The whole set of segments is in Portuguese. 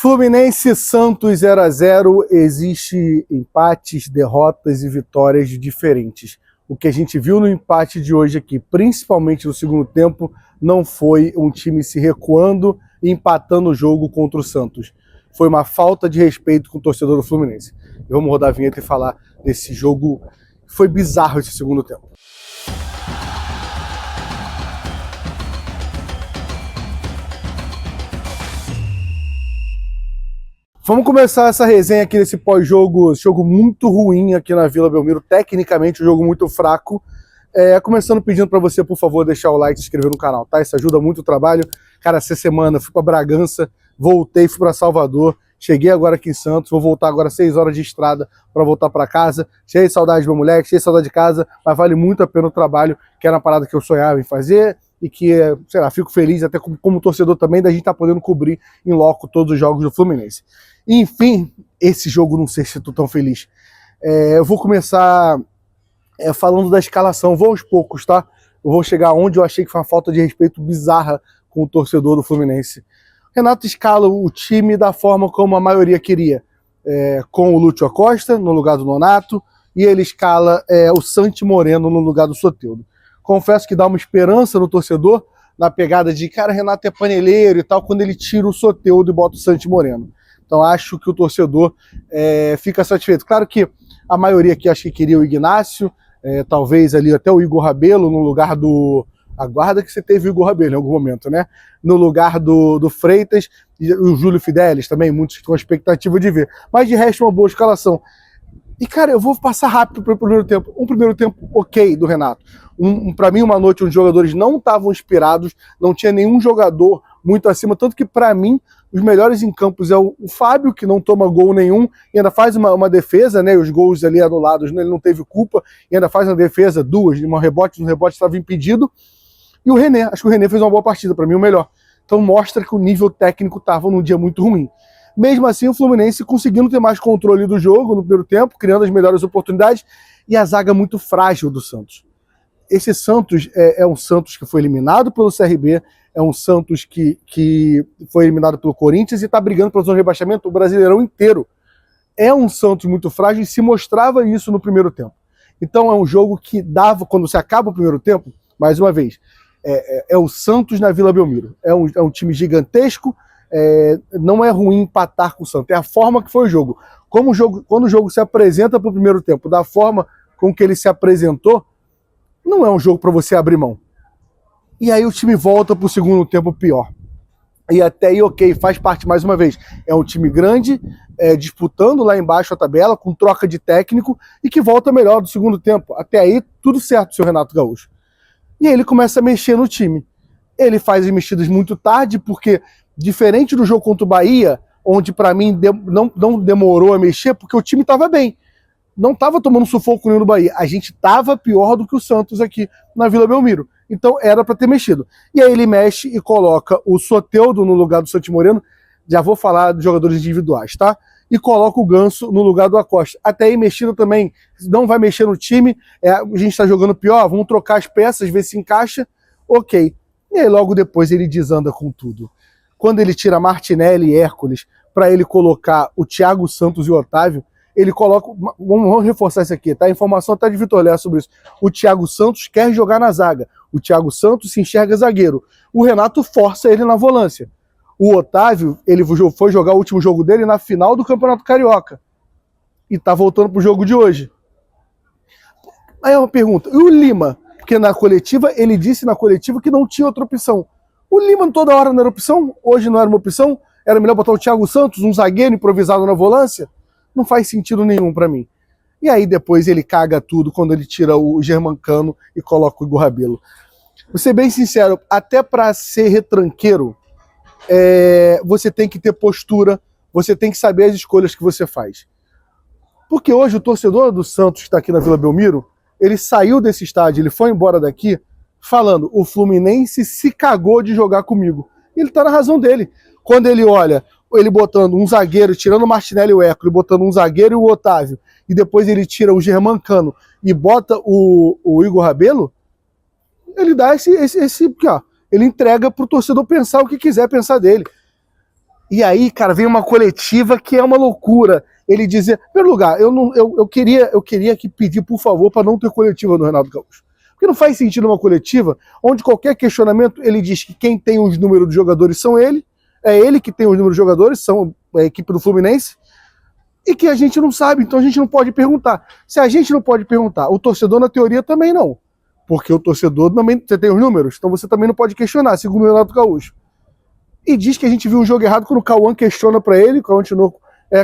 Fluminense e Santos 0-0, existe empates, derrotas e vitórias diferentes. O que a gente viu no empate de hoje aqui, principalmente no segundo tempo, não foi um time se recuando e empatando o jogo contra o Santos. Foi uma falta de respeito com o torcedor do Fluminense. Vamos rodar a vinheta e falar desse jogo. Foi bizarro esse segundo tempo. Vamos começar essa resenha aqui nesse pós-jogo, jogo muito ruim aqui na Vila Belmiro, tecnicamente um jogo muito fraco. Começando pedindo para você, por favor, deixar o like e se inscrever no canal, tá? Isso ajuda muito o trabalho. Cara, essa semana fui para Bragança, voltei, fui para Salvador, cheguei agora aqui em Santos, vou voltar agora 6 horas de estrada para voltar para casa. Cheio de saudade do meu moleque, cheio de saudade de casa, mas vale muito a pena o trabalho, que era uma parada que eu sonhava em fazer e que, sei lá, fico feliz até como torcedor também da gente estar podendo cobrir em loco todos os jogos do Fluminense. Enfim, esse jogo não sei se estou tão feliz. Eu vou começar falando da escalação, vou aos poucos, tá? Eu vou chegar onde eu achei que foi uma falta de respeito bizarra com o torcedor do Fluminense. Renato escala o time da forma como a maioria queria, com o Lúcio Acosta no lugar do Nonato, e ele escala o Santi Moreno no lugar do Soteldo. Confesso que dá uma esperança no torcedor, na pegada de, cara, Renato é paneleiro e tal, quando ele tira o Soteldo e bota o Santi Moreno. Então acho que o torcedor fica satisfeito. Claro que a maioria aqui acho que queria o Ignácio, talvez ali até o Igor Rabelo no lugar do... Aguarda que você teve o Igor Rabelo em algum momento, né? No lugar do Freitas e o Júlio Fidelis também, muitos com a expectativa de ver. Mas de resto, uma boa escalação. E, cara, eu vou passar rápido para o primeiro tempo. Um primeiro tempo ok do Renato. Para mim, uma noite onde os jogadores não estavam inspirados, não tinha nenhum jogador muito acima, tanto que, para mim, os melhores em campos é o Fábio, que não toma gol nenhum, e ainda faz uma defesa, né? Os gols ali anulados, ele não teve culpa, e ainda faz uma defesa, duas, um rebote estava impedido. E o René, acho que o René fez uma boa partida, para mim o melhor. Então mostra que o nível técnico estava num dia muito ruim. Mesmo assim, o Fluminense conseguindo ter mais controle do jogo no primeiro tempo, criando as melhores oportunidades, e a zaga muito frágil do Santos. Esse Santos é um Santos que foi eliminado pelo CRB, é um Santos que foi eliminado pelo Corinthians e está brigando pela zona de rebaixamento o Brasileirão inteiro. É um Santos muito frágil e se mostrava isso no primeiro tempo. Então é um jogo que dava, quando se acaba o primeiro tempo, mais uma vez, é o Santos na Vila Belmiro. É um time gigantesco, não é ruim empatar com o Santos, é a forma que foi o jogo. Quando o jogo se apresenta para o primeiro tempo, da forma com que ele se apresentou, não é um jogo para você abrir mão. E aí o time volta para o segundo tempo pior. E até aí, ok, faz parte mais uma vez. É um time grande, disputando lá embaixo a tabela, com troca de técnico, e que volta melhor do segundo tempo. Até aí, tudo certo, seu Renato Gaúcho. E aí ele começa a mexer no time. Ele faz as mexidas muito tarde, porque, diferente do jogo contra o Bahia, onde para mim não demorou a mexer, porque o time estava bem. Não estava tomando sufoco nenhum no Bahia. A gente estava pior do que o Santos aqui na Vila Belmiro. Então era para ter mexido. E aí ele mexe e coloca o Soteldo no lugar do Santi Moreno. Já vou falar dos jogadores individuais, tá? E coloca o Ganso no lugar do Acosta. Até aí mexido também, não vai mexer no time, a gente está jogando pior, vamos trocar as peças, ver se encaixa, ok. E aí logo depois ele desanda com tudo. Quando ele tira Martinelli e Hércules para ele colocar o Thiago Santos e o Otávio, ele coloca, vamos reforçar isso aqui, tá? A informação até de Vitor Léo sobre isso. O Thiago Santos quer jogar na zaga, o Thiago Santos se enxerga zagueiro, o Renato força ele na volância. O Otávio, ele foi jogar o último jogo dele na final do Campeonato Carioca. E tá voltando pro jogo de hoje. Aí é uma pergunta, e o Lima? Porque na coletiva, ele disse na coletiva que não tinha outra opção. O Lima toda hora não era opção? Hoje não era uma opção? Era melhor botar o Thiago Santos, um zagueiro improvisado na volância? Não faz sentido nenhum para mim. E aí depois ele caga tudo quando ele tira o Germancano e coloca o Igor Rabelo. Vou ser bem sincero, até para ser retranqueiro, você tem que ter postura, você tem que saber as escolhas que você faz. Porque hoje o torcedor do Santos que está aqui na Vila Belmiro, ele saiu desse estádio, ele foi embora daqui falando, o Fluminense se cagou de jogar comigo. E ele está na razão dele. Quando ele olha, ele botando um zagueiro, tirando o Martinelli e o Hércules, botando um zagueiro e o Otávio, e depois ele tira o Germancano e bota o Igor Rabelo, ele dá esse ó, ele entrega pro torcedor pensar o que quiser pensar dele. E aí, cara, vem uma coletiva que é uma loucura. Ele dizia, em primeiro lugar, eu queria que pedir, por favor, para não ter coletiva no Renato Gaúcho. Porque não faz sentido uma coletiva onde qualquer questionamento ele diz que quem tem os números dos jogadores são ele, é ele que tem os números dos jogadores, são a equipe do Fluminense, e que a gente não sabe, então a gente não pode perguntar. Se a gente não pode perguntar, o torcedor na teoria também não. Porque o torcedor também, você tem os números, então você também não pode questionar, segundo o Renato Gaúcho. E diz que a gente viu um jogo errado quando o Cauã questiona para ele, o Cauã Tinoco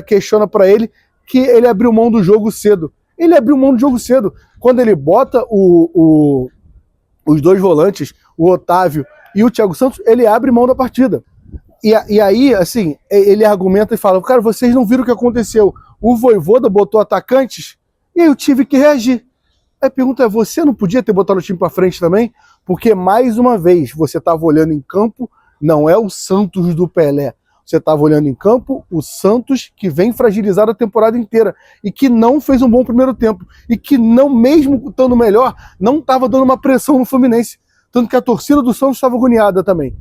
questiona para ele que ele abriu mão do jogo cedo. Ele abriu mão do jogo cedo. Quando ele bota os dois volantes, o Otávio e o Thiago Santos, ele abre mão da partida. E aí, assim, ele argumenta e fala, cara, vocês não viram o que aconteceu. O Vojvoda botou atacantes e aí eu tive que reagir. Aí a pergunta é, você não podia ter botado o time para frente também? Porque, mais uma vez, você estava olhando em campo, não é o Santos do Pelé. Você estava olhando em campo o Santos que vem fragilizado a temporada inteira e que não fez um bom primeiro tempo e que não, mesmo estando melhor, não estava dando uma pressão no Fluminense. Tanto que a torcida do Santos estava agoniada também.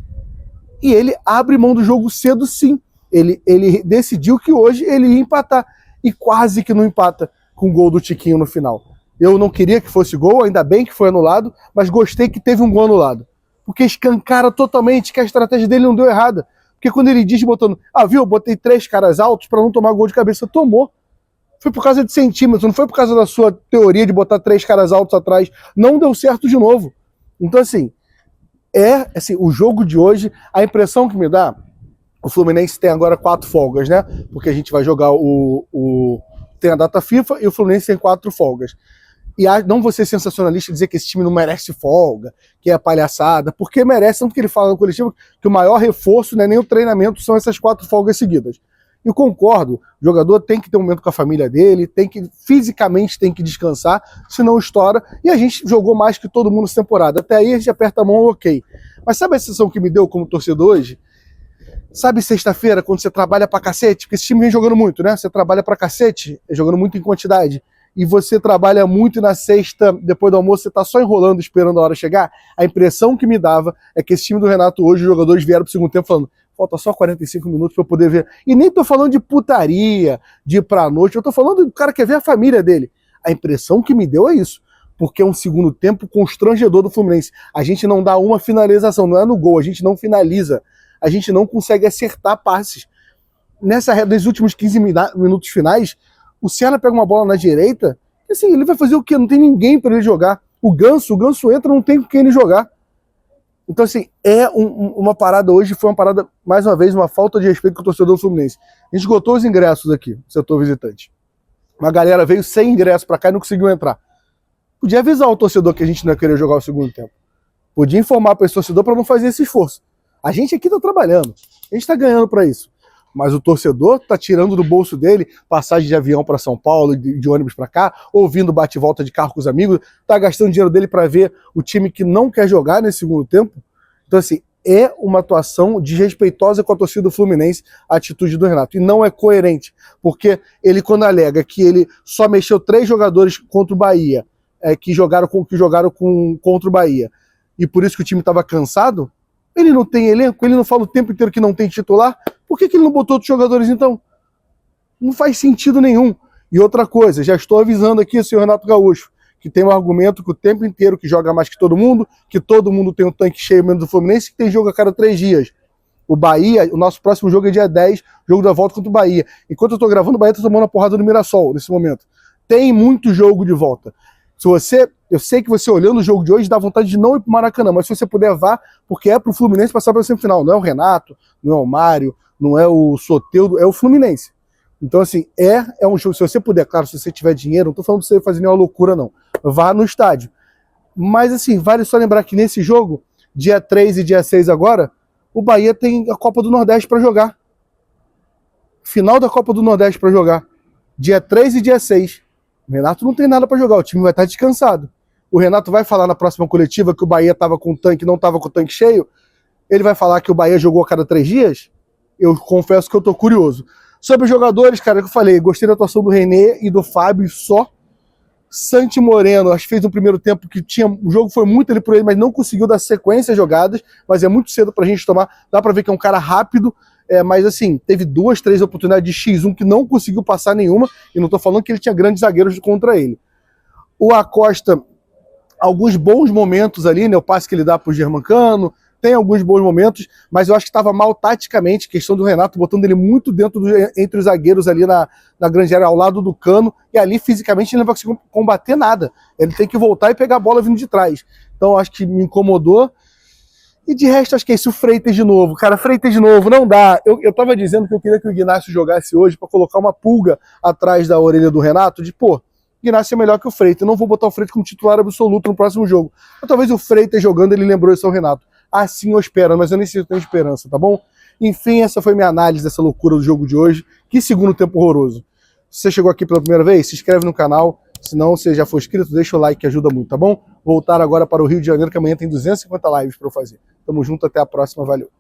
E ele abre mão do jogo cedo, sim. Ele decidiu que hoje ele ia empatar. E quase que não empata com o gol do Tiquinho no final. Eu não queria que fosse gol, ainda bem que foi anulado, mas gostei que teve um gol anulado. Porque escancara totalmente que a estratégia dele não deu errada. Porque quando ele diz botando, viu, eu botei 3 caras altos para não tomar gol de cabeça, tomou. Foi por causa de centímetros, não foi por causa da sua teoria de botar 3 caras altos atrás. Não deu certo de novo. Então, assim, o jogo de hoje, a impressão que me dá, o Fluminense tem agora 4 folgas, né? Porque a gente vai jogar tem a data FIFA e o Fluminense tem 4 folgas. E não vou ser sensacionalista dizer que esse time não merece folga, que é palhaçada, porque merece, tanto que ele fala no coletivo que o maior reforço não é nem o treinamento, são essas 4 folgas seguidas. Eu concordo, o jogador tem que ter um momento com a família dele, fisicamente tem que descansar, senão estoura, e a gente jogou mais que todo mundo essa temporada. Até aí a gente aperta a mão, ok. Mas sabe a sensação que me deu como torcedor hoje? Sabe sexta-feira, quando você trabalha pra cacete, porque esse time vem jogando muito, né? Você trabalha pra cacete, jogando muito em quantidade, e você trabalha muito e na sexta, depois do almoço, você tá só enrolando, esperando a hora chegar. A impressão que me dava é que esse time do Renato hoje, os jogadores vieram pro segundo tempo falando, falta só 45 minutos pra eu poder ver. E nem tô falando de putaria, de ir pra noite, eu tô falando do cara que quer ver a família dele. A impressão que me deu é isso, porque é um segundo tempo constrangedor do Fluminense. A gente não dá uma finalização, não é no gol, a gente não finaliza. A gente não consegue acertar passes. Nos últimos 15 minutos finais, o Serra pega uma bola na direita, e assim, ele vai fazer o quê? Não tem ninguém para ele jogar. O Ganso entra, não tem com quem ele jogar. Então, assim, uma parada hoje, foi uma parada, mais uma vez, uma falta de respeito com o torcedor do Fluminense. A gente esgotou os ingressos aqui, no setor visitante. Uma galera veio sem ingresso para cá e não conseguiu entrar. Podia avisar o torcedor que a gente não ia querer jogar o segundo tempo. Podia informar para esse torcedor para não fazer esse esforço. A gente aqui tá trabalhando, a gente tá ganhando para isso. Mas o torcedor tá tirando do bolso dele passagem de avião para São Paulo, de ônibus para cá, ouvindo bate-volta de carro com os amigos, tá gastando dinheiro dele para ver o time que não quer jogar nesse segundo tempo. Então, assim, é uma atuação desrespeitosa com a torcida do Fluminense, a atitude do Renato. E não é coerente, porque ele, quando alega que ele só mexeu 3 jogadores contra o Bahia, que jogaram contra o Bahia, e por isso que o time estava cansado, ele não tem elenco, ele não fala o tempo inteiro que não tem titular, por que ele não botou outros jogadores então? Não faz sentido nenhum. E outra coisa, já estou avisando aqui o senhor Renato Gaúcho, que tem um argumento que o tempo inteiro que joga mais que todo mundo tem um tanque cheio menos do Fluminense, que tem jogo a cada 3 dias. O Bahia, o nosso próximo jogo é dia 10, jogo da volta contra o Bahia. Enquanto eu estou gravando, o Bahia está tomando a porrada do Mirassol nesse momento. Tem muito jogo de volta. Eu sei que você olhando o jogo de hoje dá vontade de não ir pro Maracanã, mas se você puder, vá, porque é pro Fluminense passar para a semifinal. Não é o Renato, não é o Mário, não é o Soteldo, é o Fluminense. Então, assim, é um jogo, se você puder, claro, se você tiver dinheiro, não tô falando pra você fazer nenhuma loucura, não. Vá no estádio. Mas, assim, vale só lembrar que nesse jogo, dia 3 e dia 6 agora, o Bahia tem a Copa do Nordeste para jogar. Final da Copa do Nordeste para jogar. Dia 3 e dia 6. O Renato não tem nada para jogar, o time vai estar descansado. O Renato vai falar na próxima coletiva que o Bahia estava com o tanque, não estava com o tanque cheio. Ele vai falar que o Bahia jogou a cada 3 dias? Eu confesso que eu tô curioso. Sobre os jogadores, cara, que eu falei, gostei da atuação do René e do Fábio só. Santi Moreno, acho que fez um primeiro tempo que o jogo foi muito ali por ele, mas não conseguiu dar sequência às jogadas, mas é muito cedo pra gente tomar. Dá pra ver que é um cara rápido, Mas assim, teve 2, 3 oportunidades de X1 que não conseguiu passar nenhuma, e não tô falando que ele tinha grandes zagueiros contra ele. O Acosta, alguns bons momentos ali, né? O passe que ele dá pro Germancano, tem alguns bons momentos, mas eu acho que estava mal taticamente, questão do Renato botando ele muito dentro entre os zagueiros ali na grande área, ao lado do Cano, e ali fisicamente ele não vai conseguir combater nada. Ele tem que voltar e pegar a bola vindo de trás. Então eu acho que me incomodou. E de resto, acho que é isso, o Freitas de novo. Cara, Freitas de novo, não dá. Eu tava dizendo que eu queria que o Ignacio jogasse hoje para colocar uma pulga atrás da orelha do Renato, de pô, Ignacio é melhor que o Freitas. Eu não vou botar o Freitas como titular absoluto no próximo jogo. Mas talvez o Freitas jogando, ele lembrou isso ao Renato. Assim eu espero, mas eu nem sei se eu tenho esperança, tá bom? Enfim, essa foi minha análise dessa loucura do jogo de hoje. Que segundo tempo horroroso. Se você chegou aqui pela primeira vez, se inscreve no canal. Se não, você já for inscrito, deixa o like que ajuda muito, tá bom? Voltar agora para o Rio de Janeiro, que amanhã tem 250 lives para eu fazer. Tamo junto, até a próxima, valeu.